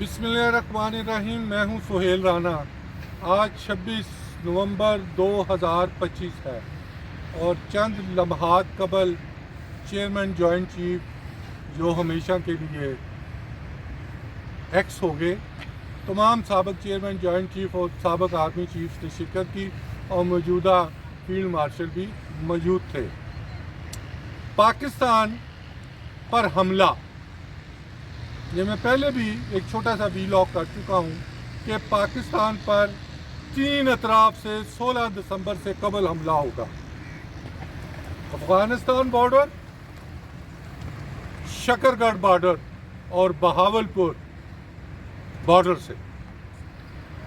बिस्मिल्लाहिर्रहमानिर्रहीम। मैं हूं सुहेल राना। आज 26 नवंबर 2025 है और चंद लम्हात कबल चेयरमैन जॉइंट चीफ जो हमेशा के लिए एक्स हो गए, तमाम साबिक चेयरमैन जॉइंट चीफ और साबिक आर्मी चीफ ने शिरकत की और मौजूदा फील्ड मार्शल भी मौजूद थे। पाकिस्तान पर हमला, ये मैं पहले भी एक छोटा सा वीलॉग कर चुका हूँ कि पाकिस्तान पर 3 अतराफ से 16 दिसंबर से कबल हमला होगा। अफगानिस्तान बॉर्डर, शकरगढ़ बॉर्डर और बहावलपुर बॉर्डर से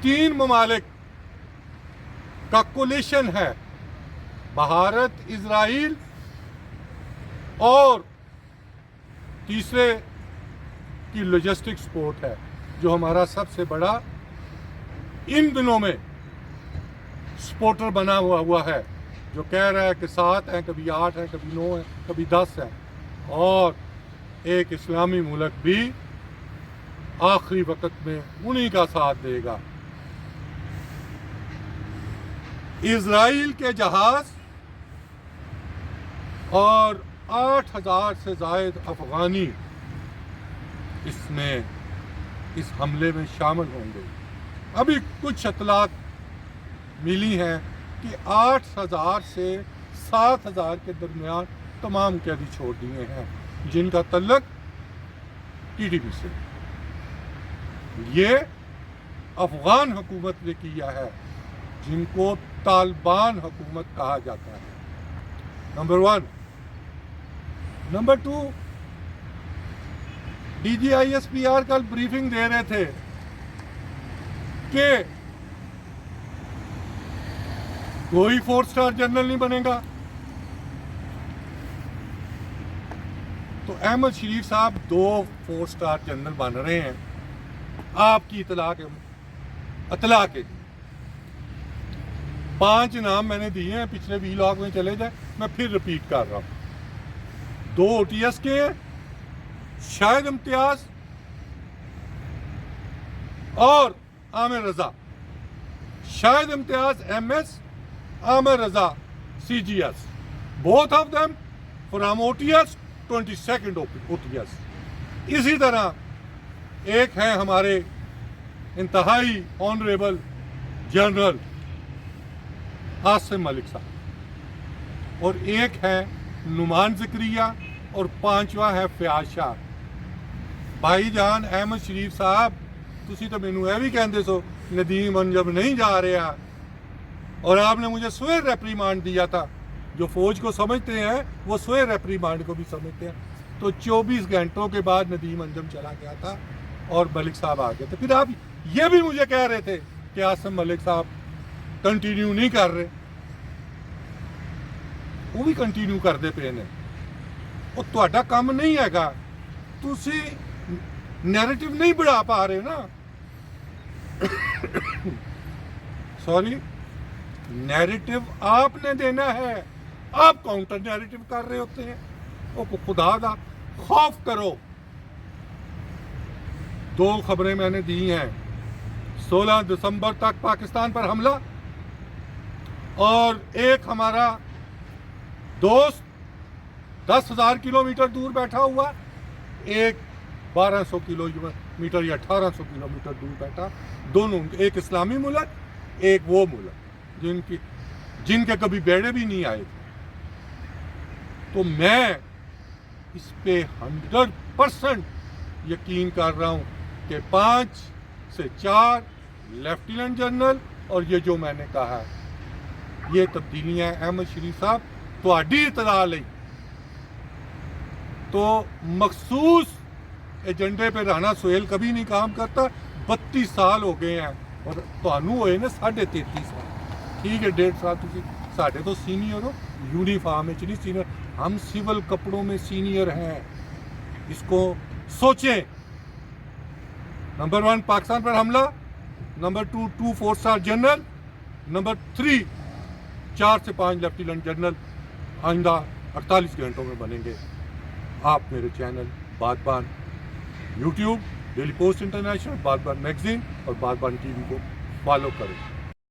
3 ममालिक का कोलिशन है। भारत, इजराइल और तीसरे की लॉजिस्टिक सपोर्ट है, जो हमारा सबसे बड़ा इन दिनों में सपोर्टर बना हुआ है, जो कह रहा है कि 7 हैं, कभी 8 हैं, कभी 9 हैं, कभी 10 हैं। और एक इस्लामी मुल्क भी आखिरी वक्त में उन्हीं का साथ देगा। इजराइल के जहाज और 8000 से ज़ायद अफगानी इसमें इस हमले में शामिल होंगे। अभी कुछ इत्तलात मिली हैं कि 8000 से 7000 के दरमियान तमाम कैदी छोड़ दिए हैं, जिनका तल्लुक टीडीपी से। ये अफगान हुकूमत ने किया है, जिनको तालिबान हुकूमत कहा जाता है। नंबर 1। नंबर 2, DGISPR कल ब्रीफिंग दे रहे थे कि कोई 4 स्टार जनरल नहीं बनेगा। तो अहमद शरीफ साहब 2 4 स्टार जनरल बन रहे हैं। आपकी इतला के 5 नाम मैंने दिए हैं, पिछले वीलॉग में चले जाए, मैं फिर रिपीट कर रहा हूं। 2 OTS के हैं, शाहिद इम्तियाज और Aamir Raza. Shahid Imtiaz MS, Aamir Raza CGS, both of them from OTS 22nd OTS। इसी तरह एक है हमारे इंतहाई ऑनरेबल जनरल आसिम मलिक साहब, और एक है नुमान ज़करिया, और 5वां है फयाज शाह। भाई जान अहमद शरीफ साहब, तुसी तो मैनू यह भी कहते सो नदीम अंजम नहीं जा रहा, और आपने मुझे स्वे रेप्रीमांड दिया था। जो फौज को समझते हैं वो स्वे रेप्रीमांड को भी समझते हैं। तो 24 घंटों के बाद नदीम अंजम चला गया था और मलिक साहब आ गए थे। फिर आप ये भी मुझे कह रहे थे कि आसिम मलिक साहब कंटिन्यू नहीं कर रहे, वो भी कंटिन्यू करते पे ने। वो तुहाडा काम नहीं हैगा, तुसी नैरेटिव नहीं बढ़ा पा रहे ना। सॉरी, नैरेटिव आपने देना है, आप काउंटर नैरेटिव कर रहे होते हैं। वो खुदा का खौफ करो। 2 खबरें मैंने दी हैं, 16 दिसंबर तक पाकिस्तान पर हमला, और एक हमारा दोस्त 10,000 किलोमीटर दूर बैठा हुआ, एक 1200 किलोमीटर या 1800 किलोमीटर दूर बैठा। दोनों, एक इस्लामी मुल्क, एक वो मुल्क जिनके कभी बेड़े भी नहीं आए थे। तो मैं इस पे 100% यकीन कर रहा हूँ कि 5 से 4 लेफ्टिनेंट जनरल, और ये जो मैंने कहा है, ये तब्दीलियाँ अहमद शरीफ साहब तुहाडी इतला लई तो मखसूस एजेंडे पे राणा सुहेल कभी नहीं काम करता। 32 साल हो गए हैं, और तुहानू होए ने 33.5 साल। ठीक है, 1.5 साल तुसी साढ़े तो सीनियर हो, यूनिफॉर्म में नहीं सीनियर, हम सिविल कपड़ों में सीनियर हैं। इसको सोचें। नंबर 1 पाकिस्तान पर हमला, नंबर 2 4 स्टार जनरल, नंबर 3 4 से 5 लेफ्टिनेंट जनरल आइंदा 48 घंटों में बनेंगे। आप मेरे चैनल बातबान YouTube ڈیلی پوسٹ انٹرنیشنل، بار بار میگزین اور بار بار ٹی وی کو فالو کریں.